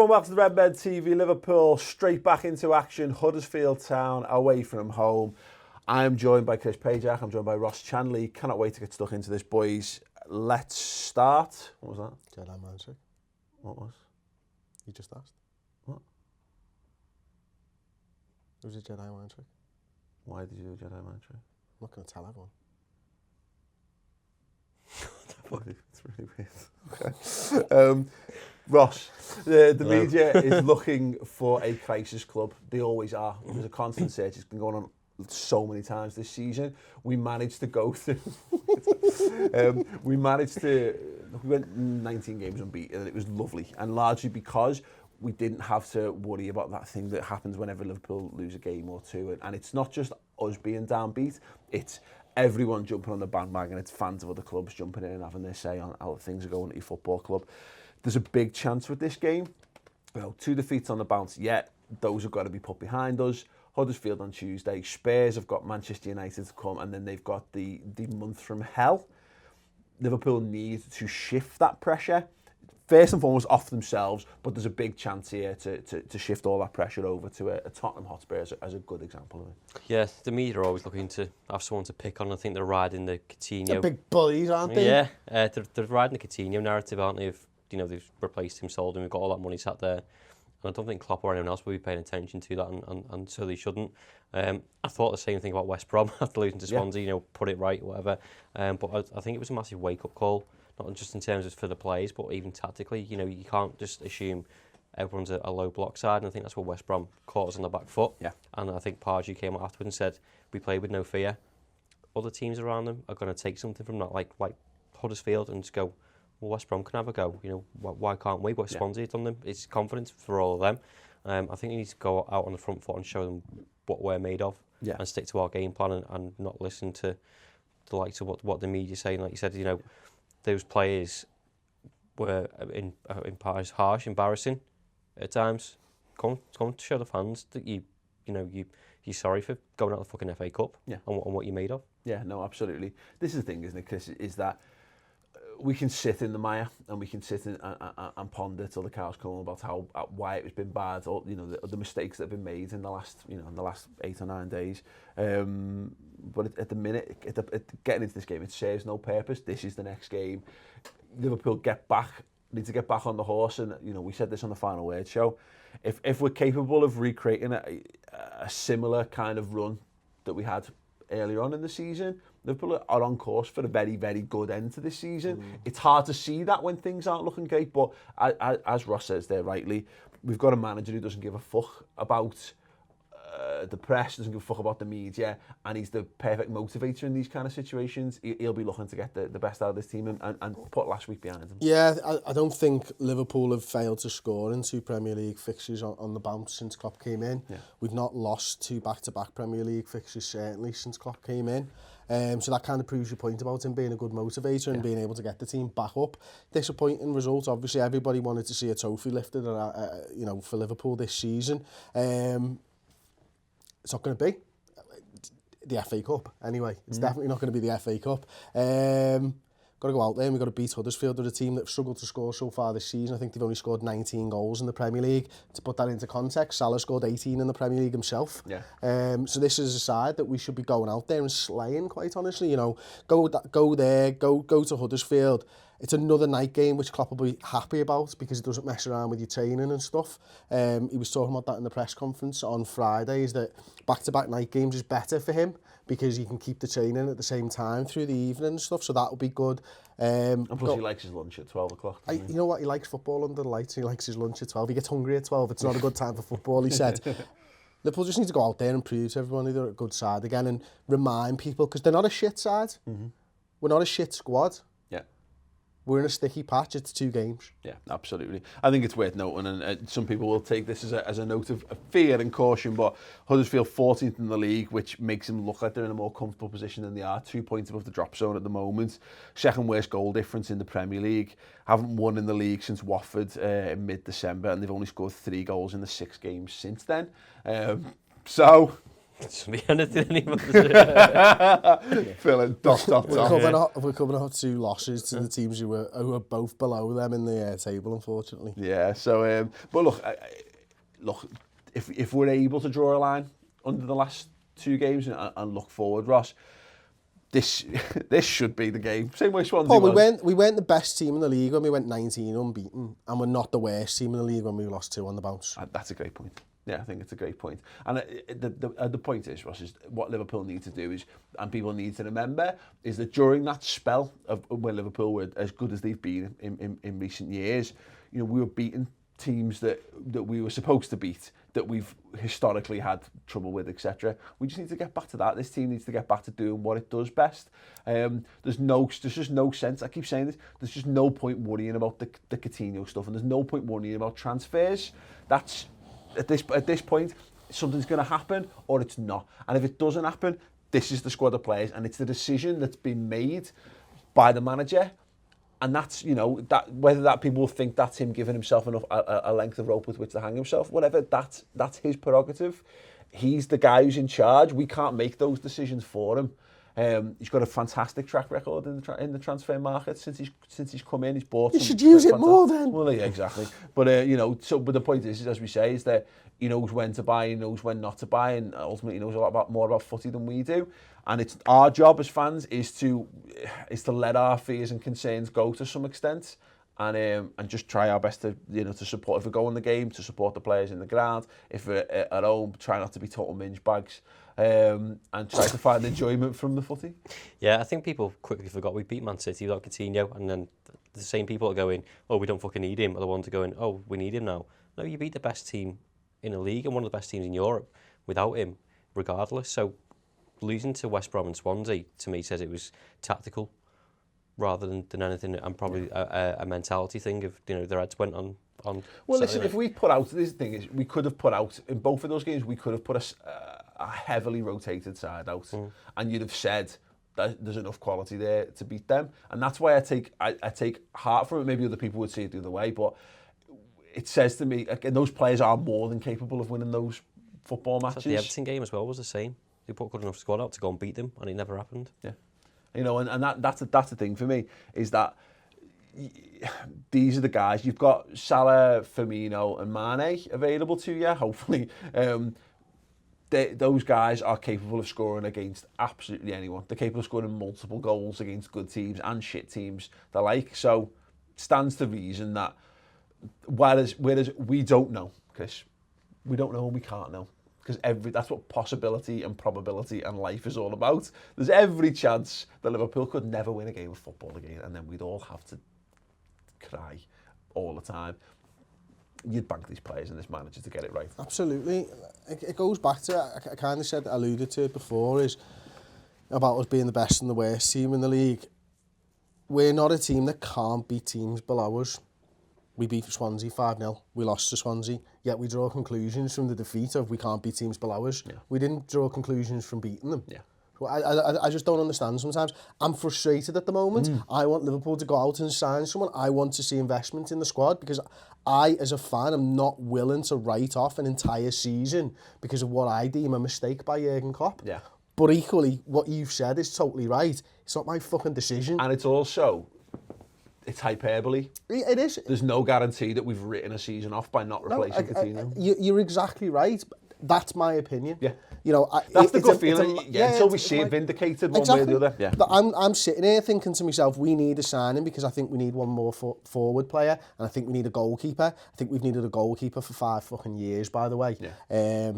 everyone, welcome to the Redmen TV. Liverpool straight back into action. Huddersfield Town away from home. I am joined by Chris Pajak. I'm joined by Ross Chanley. Cannot wait to get stuck into this, boys. Let's start. What was that? Jedi mind trick. What was? You just asked. What? It was a Jedi mind trick. Why did you do a Jedi mind trick? I'm not going to tell everyone. It's really weird. Okay. Ross, the media is looking for a crisis club. They always are. There's a constant search. It's been going on so many times this season. We managed to go through. We went 19 games unbeaten, and it was lovely. And largely because we didn't have to worry about that thing that happens whenever Liverpool lose a game or two. And it's not just us being downbeat. It's everyone jumping on the bandwagon. It's fans of other clubs jumping in and having their say on how things are going at your football club. There's a big chance with this game. Well, 2 defeats on the bounce. Yeah, those have got to be put behind us. Huddersfield on Tuesday. Spurs have got Manchester United to come, and then they've got the month from hell. Liverpool need to shift that pressure, first and foremost off themselves, but there's a big chance here to shift all that pressure over to a Tottenham Hotspur as a good example of it. Yeah, the media are always looking to have someone to pick on. I think they're riding the Coutinho. They're big bullies, aren't they? Yeah, they're riding the Coutinho narrative, aren't they? They've replaced him, sold him, we've got all that money sat there. And I don't think Klopp or anyone else will be paying attention to that, and so they shouldn't. I thought the same thing about West Brom after losing to Swansea, put it right, whatever. But I think it was a massive wake-up call, not just in terms of for the players, but even tactically. You can't just assume everyone's a low block side, and I think that's what West Brom caught us on the back foot. Yeah. And I think Pardew came out afterwards and said, we play with no fear. Other teams around them are going to take something from that, like Huddersfield, and just go, well, West Brom can have a go. Why can't we? But Swansea done them. It's confidence for all of them. I think we need to go out on the front foot and show them what we're made of, and stick to our game plan and not listen to the likes of what the media's saying. Like you said, those players were in part harsh, embarrassing at times. Come to show the fans that you're sorry for going out of the fucking FA Cup and what you're made of. Yeah, no, absolutely. This is the thing, isn't it, Chris? Is that we can sit in the mire and we can sit and ponder till the cows come home about why it has been bad, or the mistakes that have been made in the last 8 or 9 days. But at the minute, getting into this game, it serves no purpose. This is the next game. Liverpool need to get back on the horse, and we said this on the Final Word show. If we're capable of recreating a similar kind of run that we had earlier on in the season, Liverpool are on course for a very, very good end to this season. It's hard to see that when things aren't looking great, but as Ross says there rightly, we've got a manager who doesn't give a fuck about the press, doesn't give a fuck about the media, and he's the perfect motivator in these kind of situations. He'll be looking to get the best out of this team and put last week behind him. Yeah, I don't think Liverpool have failed to score in 2 Premier League fixtures on the bounce since Klopp came in. Yeah. We've not lost 2 back-to-back Premier League fixtures, certainly, since Klopp came in. So that kind of proves your point about him being a good motivator and being able to get the team back up. Disappointing result. Obviously, everybody wanted to see a trophy lifted, for Liverpool this season. It's not going to be the FA Cup anyway. It's definitely not going to be the FA Cup. Got to go out there and we've got to beat Huddersfield. They're a team that struggled to score so far this season. I think they've only scored 19 goals in the Premier League. To put that into context, Salah scored 18 in the Premier League himself. Yeah. So this is a side that we should be going out there and slaying, quite honestly. Go there, go to Huddersfield. It's another night game which Klopp will be happy about because it doesn't mess around with your training and stuff. He was talking about that in the press conference on Friday, is that back-to-back night games is better for him because he can keep the training at the same time through the evening and stuff, so that will be good. And plus he likes his lunch at 12 o'clock. You know what, he likes football under the lights, he likes his lunch at 12. He gets hungry at 12, it's not a good time for football, he said. Liverpool just need to go out there and prove to everybody they're a good side again and remind people, because they're not a shit side. Mm-hmm. We're not a shit squad. We're in a sticky patch. It's 2 games. Yeah, absolutely. I think it's worth noting, and some people will take this as a note of fear and caution, but Huddersfield 14th in the league, which makes them look like they're in a more comfortable position than they are. 2 points above the drop zone at the moment. Second worst goal difference in the Premier League. Haven't won in the league since Watford in mid-December, and they've only scored 3 goals in the 6 games since then. So Doesn't mean anything anymore. Feeling dot. We're coming off 2 losses to the teams who are both below them in the table, unfortunately. Yeah. So, but look, if we're able to draw a line under the last 2 games and look forward, Ross, this should be the game. Same way Swansea was. We weren't the best team in the league when we went 19 unbeaten, and we're not the worst team in the league when we lost 2 on the bounce. That's a great point. Yeah, I think it's a great point. And the point is, Ross, is what Liverpool need to do is, and people need to remember, is that during that spell of when Liverpool were as good as they've been in recent years, we were beating teams that we were supposed to beat, that we've historically had trouble with, etc. We just need to get back to that. This team needs to get back to doing what it does best. There's just no sense. I keep saying this. There's just no point worrying about the Coutinho stuff, and there's no point worrying about transfers. That's at this point, something's going to happen or it's not. And if it doesn't happen, this is the squad of players, and it's the decision that's been made by the manager. And that's, that whether that people will think that's him giving himself enough a length of rope with which to hang himself, whatever, that's his prerogative. He's the guy who's in charge. We can't make those decisions for him. He's got a fantastic track record in the transfer market since he's come in. He's bought. You should use it more then. Well, yeah, exactly. But but the point is, as we say, is that he knows when to buy, he knows when not to buy, and ultimately he knows a lot more about footy than we do. And it's our job as fans is to let our fears and concerns go to some extent, and just try our best to to support. If we go on the game, to support the players in the ground. If we're at home, try not to be total minge bags. And try to find enjoyment from the footy. Yeah, I think people quickly forgot we beat Man City without Coutinho, and then the same people are going, oh, we don't fucking need him, or the ones are going, oh, we need him now. No, you beat the best team in the league and one of the best teams in Europe without him, regardless. So losing to West Brom and Swansea, to me, says it was tactical rather than anything, and probably a mentality thing of, the Reds went on. Well, listen, if we put out, this thing is, we could have put out, in both of those games, we could have put a heavily rotated side out, and you'd have said that there's enough quality there to beat them, and that's why I take heart from it. Maybe other people would see it the other way, but it says to me, and those players are more than capable of winning those football matches. The Everton game as well was the same. They put a good enough squad out to go and beat them, and it never happened. Yeah, and that's the thing for me, is that these are the guys. You've got Salah, Firmino and Mane available to you, hopefully. Those guys are capable of scoring against absolutely anyone. They're capable of scoring multiple goals against good teams and shit teams they like. So stands to reason that whereas we don't know, Chris, we don't know and we can't know. Because that's what possibility and probability and life is all about. There's every chance that Liverpool could never win a game of football again, and then we'd all have to cry all the time. You'd bank these players and this manager to get it right. Absolutely. It goes back to, I kind of alluded to it before, is about us being the best and the worst team in the league. We're not a team that can't beat teams below us. We beat Swansea 5-0. We lost to Swansea. Yet we draw conclusions from the defeat of we can't beat teams below us. Yeah. We didn't draw conclusions from beating them. Yeah. So I just don't understand sometimes. I'm frustrated at the moment. I want Liverpool to go out and sign someone. I want to see investment in the squad, because I, as a fan, am not willing to write off an entire season because of what I deem a mistake by Jurgen Klopp. Yeah. But equally, what you've said is totally right. It's not my fucking decision. And it's also... it's hyperbole. It is. There's no guarantee that we've written a season off by not replacing Coutinho. You're exactly right. That's my opinion. Yeah. That's the good feeling. Until we see it vindicated one way or the other. Yeah. I'm sitting here thinking to myself, we need a signing because I think we need one more forward player, and I think we need a goalkeeper. I think we've needed a goalkeeper for 5 fucking years, by the way. Yeah.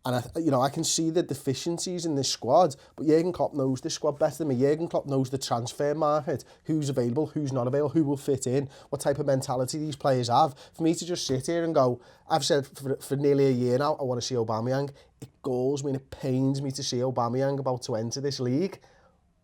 And I can see the deficiencies in this squad, but Jurgen Klopp knows this squad better than me. Jurgen Klopp knows the transfer market, who's available, who's not available, who will fit in, what type of mentality these players have. For me to just sit here and go, I've said for nearly a year now, I want to see Aubameyang. It galls me and it pains me to see Aubameyang about to enter this league.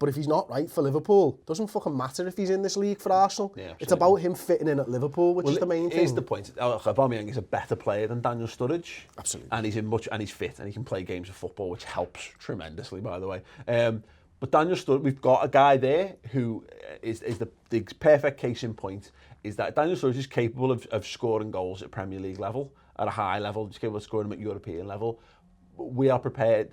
But if he's not right for Liverpool, it doesn't fucking matter if he's in this league for Arsenal. Yeah, it's about him fitting in at Liverpool, which is the main thing. Here's the point. Aubameyang is a better player than Daniel Sturridge. Absolutely. And he's fit and he can play games of football, which helps tremendously, by the way. But Daniel Sturridge, we've got a guy there who is the perfect case in point, is that Daniel Sturridge is capable of scoring goals at Premier League level, at a high level, he's capable of scoring them at European level. We are prepared,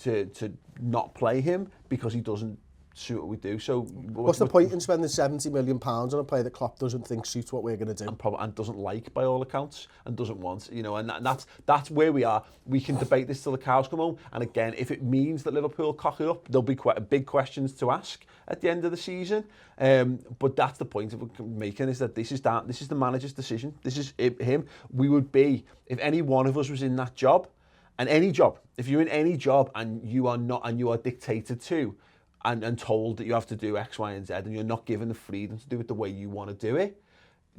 to not play him because he doesn't suit what we do. So what's the point in spending £70 million on a player that Klopp doesn't think suits what we're going to do? And doesn't like, by all accounts, and doesn't want, and that's where we are. We can debate this till the cows come home, and again, if it means that Liverpool cock it up, there'll be quite big questions to ask at the end of the season. But that's the point we're making, is that this is the manager's decision. This is him. We would be, if any one of us was in that job, and any job, if you're in any job and you are dictated to, and told that you have to do X, Y, and Z, and you're not given the freedom to do it the way you want to do it,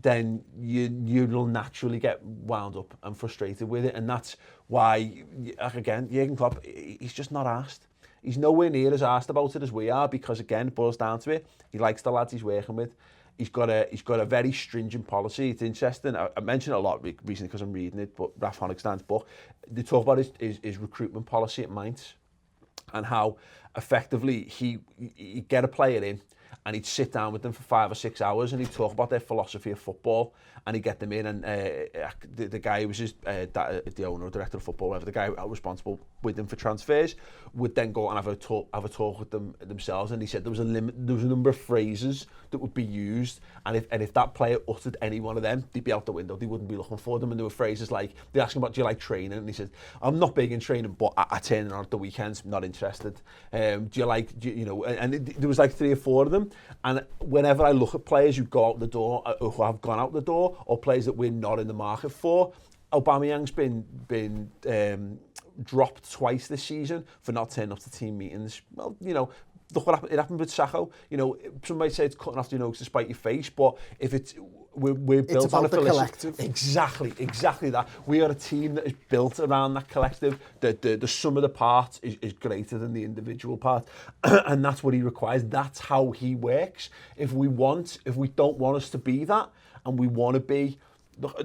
then you'll naturally get wound up and frustrated with it. And that's why, again, Jurgen Klopp, he's just not arsed. He's nowhere near as arsed about it as we are, because, again, it boils down to it. He likes the lads he's working with. He's got a very stringent policy. It's interesting. I mentioned it a lot recently because I'm reading it, but Ralph Honigstein's book, they talk about his recruitment policy at Mainz, and how effectively he'd get a player in and he'd sit down with them for 5 or 6 hours and he'd talk about their philosophy of football, and he'd get them in, and the guy who was the owner or director of football, whatever, the guy responsible with them for transfers, would then go and have a talk with them themselves. And he said there was a number of phrases that would be used, and if that player uttered any one of them, they'd be out the window. They wouldn't be looking for them. And there were phrases like, they asked him about, do you like training? And he said, I'm not big in training, but I turn on at the weekends, not interested. Do you like, and there was like 3 or 4 of them. And whenever I look at players who go out the door, who have gone out the door, or players that we're not in the market for, Aubameyang's been dropped twice this season for not turning up to team meetings. Well, look what happened. It happened with Sacco. Some might say it's cutting off your nose to spite your face, but if we're built on a collective. Exactly that. We are a team that is built around that collective. The sum of the parts is greater than the individual part, and that's what he requires. That's how he works. If we don't want us to be that, and we want to be,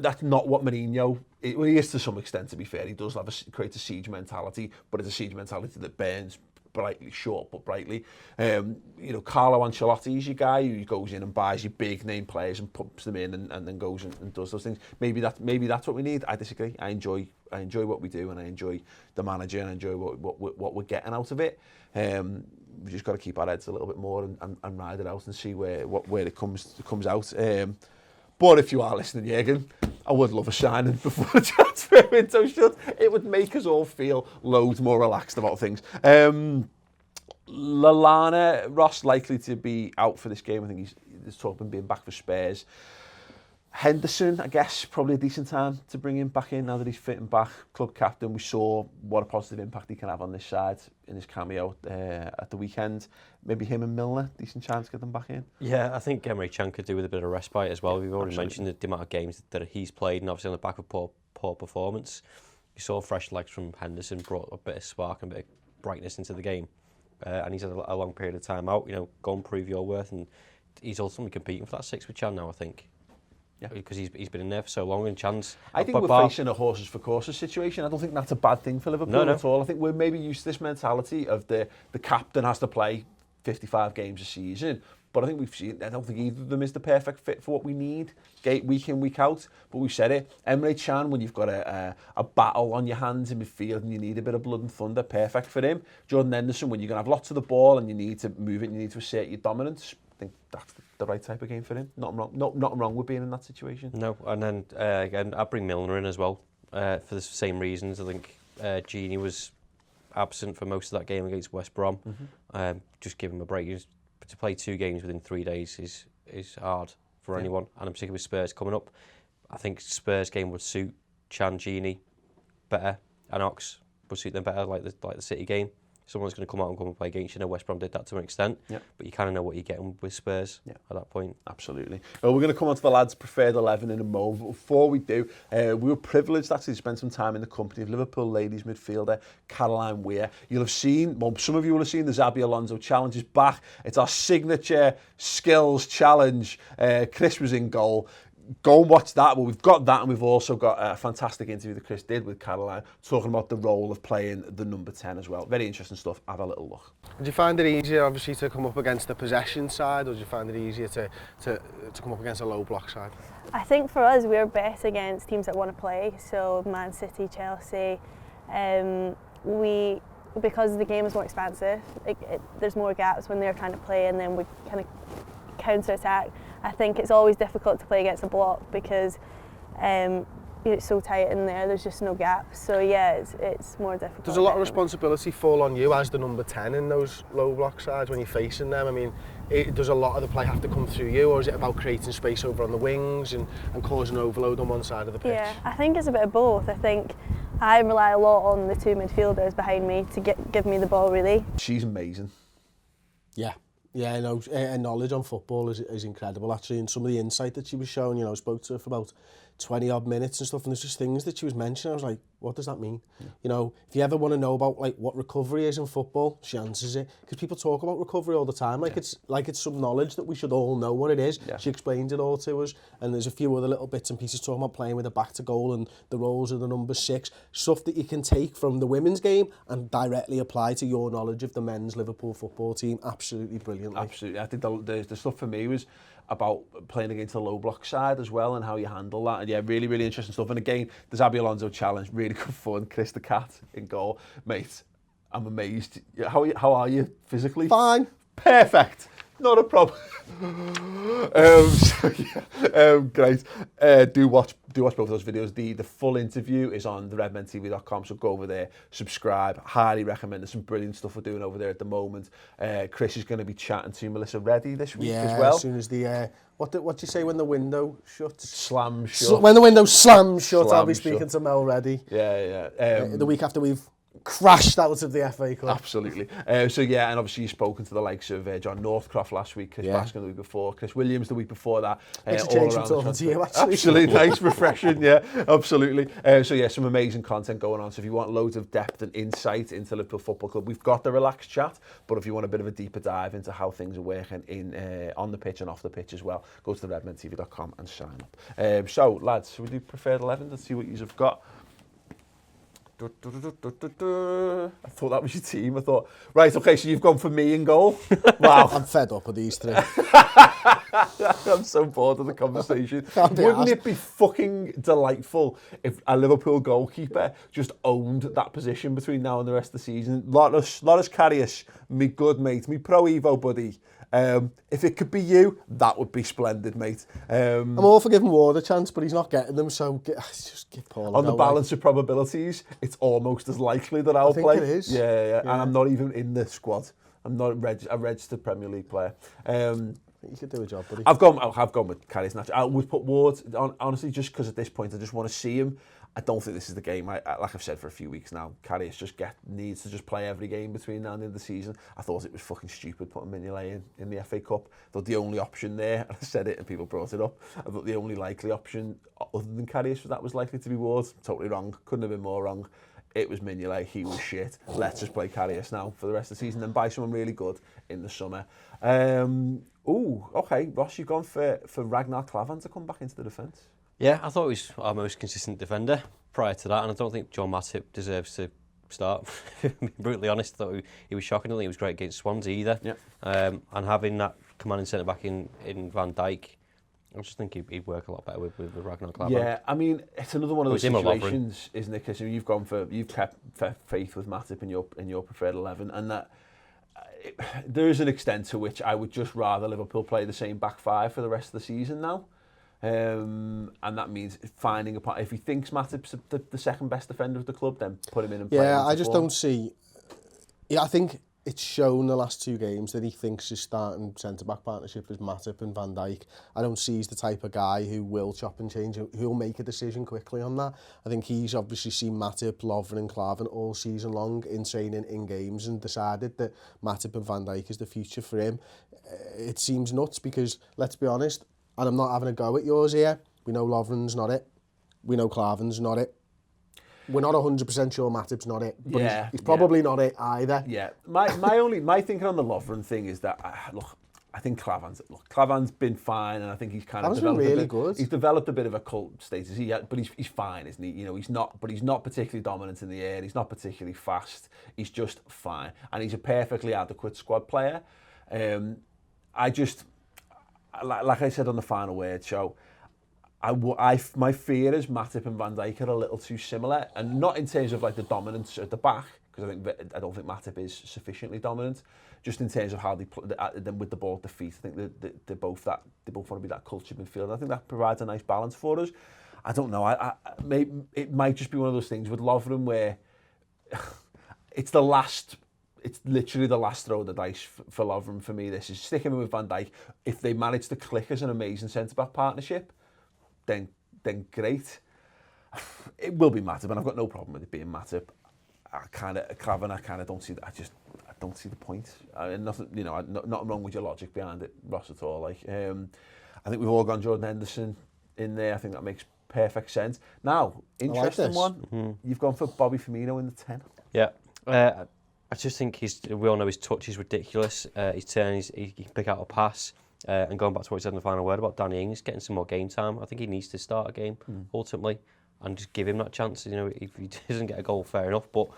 that's not what Mourinho. He is to some extent, to be fair. He does create a siege mentality, but it's a siege mentality that burns brightly, short but brightly. Carlo Ancelotti is your guy who goes in and buys your big name players and puts them in and then goes and does those things. Maybe that's what we need. I disagree. I enjoy what we do, and I enjoy the manager, and I enjoy what we're getting out of it. We just got to keep our heads a little bit more and ride it out and see where it comes out. But if you are listening, Jurgen, I would love a signing before the transfer window shut. It would make us all feel loads more relaxed about things. Lallana, Ross, likely to be out for this game. I think there's talk of him being back for Spurs. Henderson, I guess, probably a decent time to bring him back in now that he's fitting back. Club captain, we saw what a positive impact he can have on this side in his cameo at the weekend. Maybe him and Milner, decent chance to get them back in. Yeah, I think Emre Can could do with a bit of respite as well. We've already mentioned the amount of games that he's played, and obviously on the back of poor performance. You saw fresh legs from Henderson, brought a bit of spark and a bit of brightness into the game. And he's had a long period of time out. Go and prove your worth, and he's ultimately competing for that 6 with Can now, I think. Yeah, because he's been in there for so long, and Chan's... I think we're facing a horses for courses situation. I don't think that's a bad thing for Liverpool at all. I think we're maybe used to this mentality of the captain has to play 55 games a season. But I think I don't think either of them is the perfect fit for what we need, week in, week out. But we've said it. Emre Can, when you've got a battle on your hands in midfield and you need a bit of blood and thunder, perfect for him. Jordan Henderson, when you're going to have lots of the ball and you need to move it, you need to assert your dominance, I think that's the right type of game for him. Nothing wrong with being in that situation. No, and then again, I'd bring Milner in as well for the same reasons. I think Gini was absent for most of that game against West Brom. Just give him a break. To play 2 games within 3 days is hard for anyone, and in particular with Spurs coming up. I think Spurs game would suit Can, Gini better, and Ox would suit them better, like the City game. Someone's going to come out and come and play against you. West Brom did that to an extent, but you kind of know what you're getting with Spurs at that point. Absolutely. Well, we're going to come on to the lads' preferred 11 in a moment. But before we do, we were privileged actually to spend some time in the company of Liverpool ladies midfielder Caroline Weir. You'll have seen, some of you will have seen the Xabi Alonso challenge is back. It's our signature skills challenge. Chris was in goal. Go and watch that. Well, we've got that, and we've also got a fantastic interview that Chris did with Caroline, talking about the role of playing the number 10 as well. Very interesting stuff. Have a little look. Did you find it easier, obviously, to come up against the possession side, or did you find it easier to come up against a low block side? I think for us, we're better against teams that want to play. So Man City, Chelsea. because the game is more expansive, there's more gaps when they're trying to play, and then we kind of counter-attack. I think it's always difficult to play against a block because it's so tight in there, there's just no gaps. So yeah, it's more difficult. Does a lot of responsibility fall on you as the number 10 in those low block sides when you're facing them? I mean, does a lot of the play have to come through you, or is it about creating space over on the wings and causing overload on one side of the pitch? Yeah, I think it's a bit of both. I think I rely a lot on the two midfielders behind me to give me the ball, really. She's amazing. Yeah. Yeah, no, her knowledge on football is incredible, actually, and some of the insight that she was showing, you know, I spoke to her for about 20 odd minutes and stuff, and there's just things that she was mentioning. I was like, what does that mean? Yeah. You know, if you ever want to know about like what recovery is in football, she answers it, because people talk about recovery all the time like it's some knowledge that we should all know what it is. Yeah. She explained it all to us, and there's a few other little bits and pieces talking about playing with a back to goal and the roles of the number 6, stuff that you can take from the women's game and directly apply to your knowledge of the men's Liverpool football team. Absolutely brilliant. Absolutely. I think the stuff for me was about playing against the low block side as well, and how you handle that. And yeah, really, really interesting stuff. And again, there's Abby Alonso challenge, really good fun. Chris the Cat in goal. Mate, I'm amazed. How are you physically? Fine. Perfect. Not a problem. Great. Do watch both of those videos. The full interview is on the redmentv.com, so go over there, subscribe. Highly recommend. There's some brilliant stuff we're doing over there at the moment. Chris is going to be chatting to Melissa Reddy this week as well. As soon as the what do you say when the window shuts? Slam shut. When the window slams shut, I'll be speaking to Mel Reddy. Yeah. The week after we've crashed out of the FA Cup. Absolutely. So yeah, and obviously you've spoken to the likes of John Northcroft last week, Chris Baskin the week before, Chris Williams the week before that. It's a change from talking to you, actually. Absolutely, nice, refreshing, yeah, absolutely. So yeah, some amazing content going on. So if you want loads of depth and insight into Liverpool Football Club, we've got the relaxed chat, but if you want a bit of a deeper dive into how things are working on the pitch and off the pitch as well, go to the redmentv.com and sign up. So lads, should we do preferred 11? Let's see what you've got. I thought that was your team. I thought, right, okay, so you've gone for me in goal. Wow. I'm fed up with these three. I'm so bored of the conversation. Wouldn't it be fucking delightful if a Liverpool goalkeeper just owned that position between now and the rest of the season? Loris Karius, me good mate, me Pro Evo buddy. If it could be you, that would be splendid, mate. I'm all for giving Ward a chance, but he's not getting them, so just give Paul on the balance of probabilities, it's almost as likely that I'll play. I think it is. Yeah. And I'm not even in the squad. I'm not a registered Premier League player. You could do a job, buddy. I've gone with Karius naturally. I would put Ward on, honestly, just because at this point I just want to see him. I don't think this is the game. Like I've said for a few weeks now, Karius needs to just play every game between now and the end of the season. I thought it was fucking stupid putting Mignolet in the FA Cup. I thought the only option there, and I said it and people brought it up, I thought the only likely option other than Karius was likely to be Ward. Totally wrong. Couldn't have been more wrong. It was Mignolet. He was shit. Let's just play Karius now for the rest of the season and buy someone really good in the summer. Okay, Ross, you've gone for Ragnar Klavan to come back into the defence. Yeah, I thought he was our most consistent defender prior to that, and I don't think John Matip deserves to start. Being brutally honest, I thought he was shocking. I don't think he was great against Swansea either. Yeah. And having that commanding centre back in Van Dijk, I just think he'd work a lot better with Ragnar Klavan. Yeah, I mean, it's another one of those situations, isn't it? Because you've kept faith with Matip in your preferred 11, and that there is an extent to which I would just rather Liverpool play the same back five for the rest of the season now. And that means finding a part. If he thinks Matip's the second best defender of the club, then put him in and play him. Yeah, I just don't see. Yeah, I think it's shown the last two games that he thinks his starting centre-back partnership is Matip and Van Dijk. I don't see he's the type of guy who will chop and change, who'll make a decision quickly on that. I think he's obviously seen Matip, Lovren and Klavan all season long in training, in games, and decided that Matip and Van Dijk is the future for him. It seems nuts because, let's be honest, and I'm not having a go at yours here, we know Lovren's not it. We know Klavan's not it. We're not 100% sure Matip's not it, but he's probably not it either. Yeah, my thinking on the Lovren thing is that I think Klavan's been fine, and I think he's kind of developed really good. He's developed a bit of a cult status. But he's fine, isn't he? You know, he's not particularly dominant in the air. He's not particularly fast. He's just fine, and he's a perfectly adequate squad player. Like I said on the Final Word show, my fear is Matip and Van Dijk are a little too similar, and not in terms of like the dominance at the back, because I don't think Matip is sufficiently dominant. Just in terms of how they play them with the ball at the feet, I think they both want to be that cultured midfielder. I think that provides a nice balance for us. I don't know. It might just be one of those things with Lovren where it's literally the last throw of the dice for Lovren for me. This is sticking him with Van Dijk. If they manage to click as an amazing centre-back partnership, then great. It will be Matip, and I've got no problem with it being Matip. I don't see that. I don't see the point. Nothing, not wrong with your logic behind it, Ross, at all. I think we've all gone Jordan Henderson in there. I think that makes perfect sense. Now, interesting one. Mm-hmm. You've gone for Bobby Firmino in the 10. Yeah. I just think we all know his touch is ridiculous. His turn, he can pick out a pass. And going back to what he said in the final word about Danny Ings getting some more game time, I think he needs to start a game ultimately and just give him that chance. If he doesn't get a goal, fair enough. But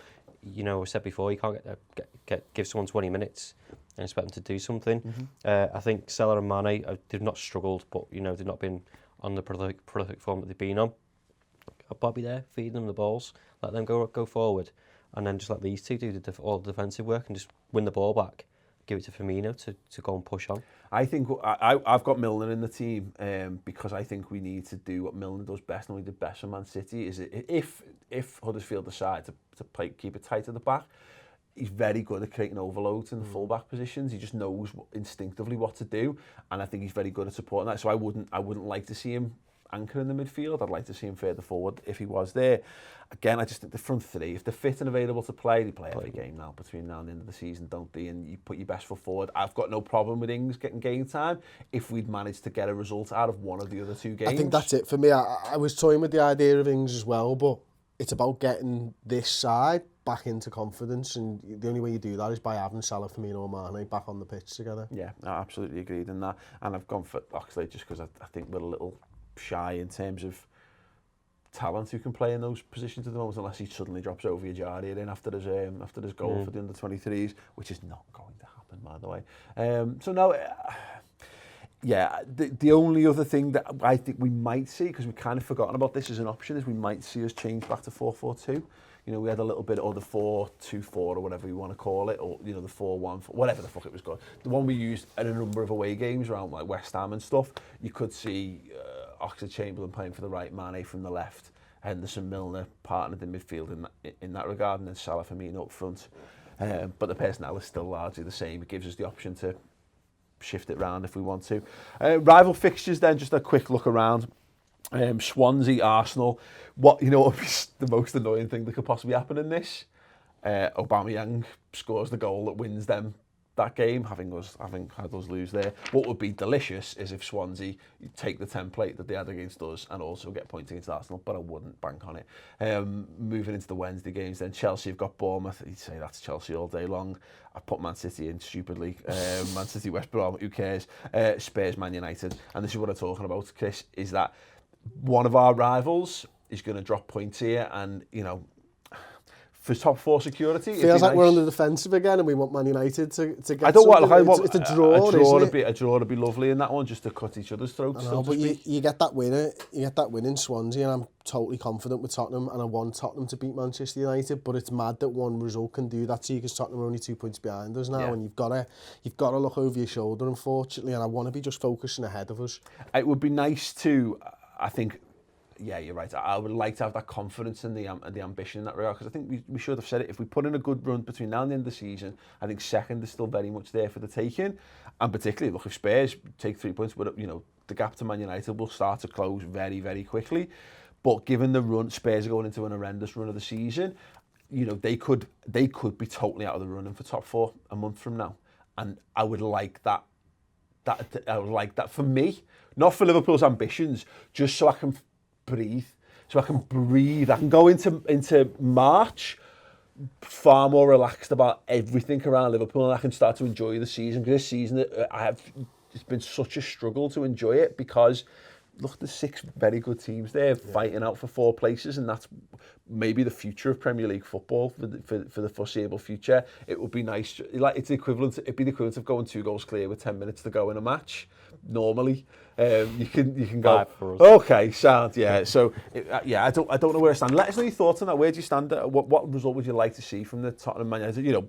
I said before, you can't give someone 20 minutes and expect them to do something. Mm-hmm. I think Salah and Mane, they've not struggled, but they've not been on the prolific form that they've been on. Got Bobby there, feeding them the balls, let them go forward, and then just let these two do all the defensive work and just win the ball back. Give it to Firmino to go and push on. I think I've got Milner in the team because I think we need to do what Milner does best, and we did best for Man City. Is if Huddersfield decide to keep it tight at the back, he's very good at creating overloads in the full-back positions. He just knows instinctively what to do, and I think he's very good at supporting that. So I wouldn't like to see him anchor in the midfield. I'd like to see him further forward if he was there. Again, I just think the front three, if they're fit and available to play, they play every game now between now and the end of the season, don't they? And you put your best foot forward. I've got no problem with Ings getting game time if we'd managed to get a result out of one of the other two games. I think that's it for me. I was toying with the idea of Ings as well, but it's about getting this side back into confidence, and the only way you do that is by having Salah, Firmino and Mane back on the pitch together. Yeah, I absolutely agreed in that. And I've gone for Oxlade just because I think we're a little shy in terms of talent who can play in those positions at the moment, unless he suddenly drops over Yajaria in after his goal for the under-23s, which is not going to happen, by the way. So no, the only other thing that I think we might see, because we've kind of forgotten about this as an option, is we might see us change back to 4-4-2. We had a little bit of the 4-2-4 or whatever you want to call it, or the 4-1, whatever the fuck it was called. The one we used at a number of away games around like West Ham and stuff. You could see Oxlade-Chamberlain playing for the right, Mane from the left, Henderson, Milner partnered in midfield in that regard, and then Salah, Firmino up front. But the personnel is still largely the same. It gives us the option to shift it round if we want to. Rival fixtures then, just a quick look around. Swansea, Arsenal. What would be the most annoying thing that could possibly happen in this? Aubameyang scores the goal that wins them that game, having had us lose there. What would be delicious is if Swansea take the template that they had against us and also get points against Arsenal, but I wouldn't bank on it. Moving into the Wednesday games, then Chelsea have got Bournemouth. You'd say that's Chelsea all day long. I put Man City in stupidly. Man City, West Brom, who cares? Spurs, Man United. And this is what I'm talking about, Chris, is that one of our rivals is going to drop points here, and for top four security, feels like we're on the defensive again, and we want Man United to get. I don't something. want. It's a draw. A draw to be lovely in that one, just to cut each other's throats. I know, but you get that winner. You get that win in Swansea, and I'm totally confident with Tottenham, and I want Tottenham to beat Manchester United. But it's mad that one result can do that to you, because Tottenham are only 2 points behind us now, and you've got to look over your shoulder, unfortunately. And I want to be just focusing ahead of us. It would be nice to, I think. Yeah, you're right. I would like to have that confidence and the ambition in that regard, because I think we should have said it. If we put in a good run between now and the end of the season, I think second is still very much there for the taking. And particularly, look, if Spurs take 3 points, but the gap to Man United will start to close very, very quickly. But given the run, Spurs are going into an horrendous run of the season. They could be totally out of the running for top four a month from now, and I would like that. I would like that for me, not for Liverpool's ambitions, just so I can breathe. I can go into March far more relaxed about everything around Liverpool, and I can start to enjoy the season, because this season it's been such a struggle to enjoy it, because look, there's 6 very good teams there fighting out for 4 places, and that's maybe the future of Premier League football for the foreseeable future. It would be nice, like it'd be the equivalent of going 2 goals clear with 10 minutes to go in a match. Normally, you can go. 5 for us. Okay, sound, yeah. So I don't know where I stand. Let us know your thoughts on that. Where do you stand? What result would you like to see from the Tottenham Man United? You know,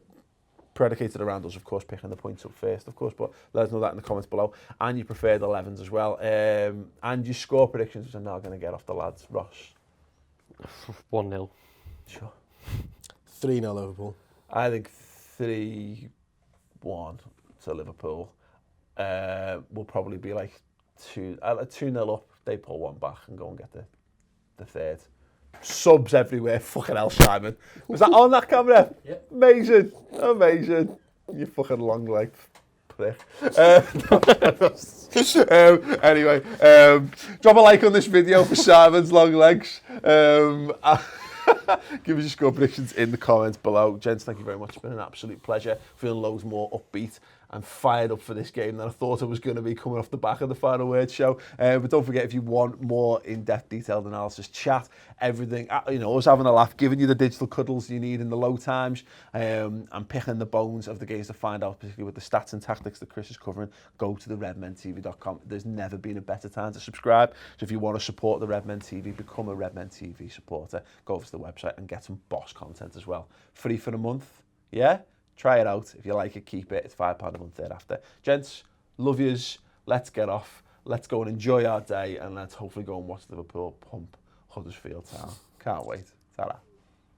predicated around us, of course, picking the points up first, of course, but let us know that in the comments below. And your preferred 11s as well. And your score predictions, which I'm now going to get off the lads. Ross? 1-0. Sure. 3-0 Liverpool. I think 3-1 to Liverpool. Will probably be like 2-0 up. They pull one back and go and get the third. Subs everywhere. Fucking hell, Simon. Was that on that camera? Yeah. Amazing. You fucking long-legged prick. Anyway, drop a like on this video for Simon's long legs. Give us your score predictions in the comments below. Gents, thank you very much. It's been an absolute pleasure. Feeling loads more upbeat and fired up for this game than I thought I was going to be coming off the back of the Final Word show. But don't forget, if you want more in-depth, detailed analysis, chat, everything, us having a laugh, giving you the digital cuddles you need in the low times, and picking the bones of the games to find out, particularly with the stats and tactics that Chris is covering, go to the redmentv.com. There's never been a better time to subscribe. So if you want to support the Redmen TV, become a Redmen TV supporter. Go over to the website and get some boss content as well. Free for a month. Yeah? Try it out. If you like it, keep it. It's £5 a month thereafter. Gents, love yous. Let's get off. Let's go and enjoy our day, and let's hopefully go and watch Liverpool pump Huddersfield Town. Can't wait. Ta-ra.